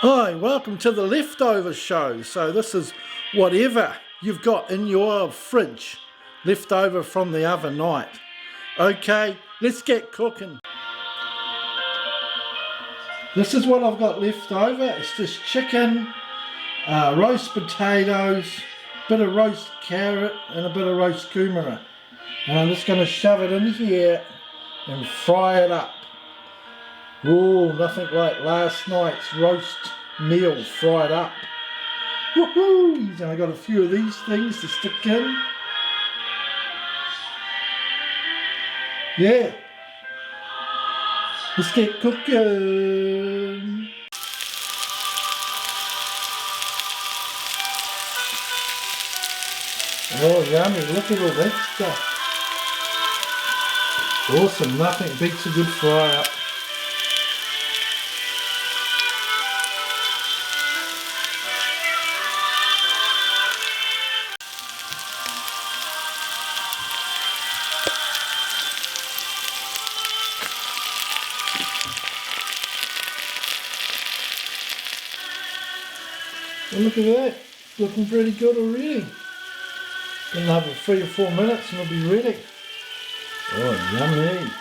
Hi, welcome to the leftover show. So this is whatever you've got in your fridge left over from the other night. Okay, let's get cooking. This is what I've got left over. It's just chicken, roast potatoes, bit of roast carrot and a bit of roast kumara. And I'm just going to shove it in here and fry it up. Oh, nothing like last night's roast meal fried up. Woohoo! And I got a few of these things to stick in. Yeah. Let's get cooking. Oh, yummy. Look at all that stuff. Awesome. Nothing beats a good fry up. Well, look at that, looking pretty good already. Another 3 or 4 minutes and it'll be ready. Oh, yummy.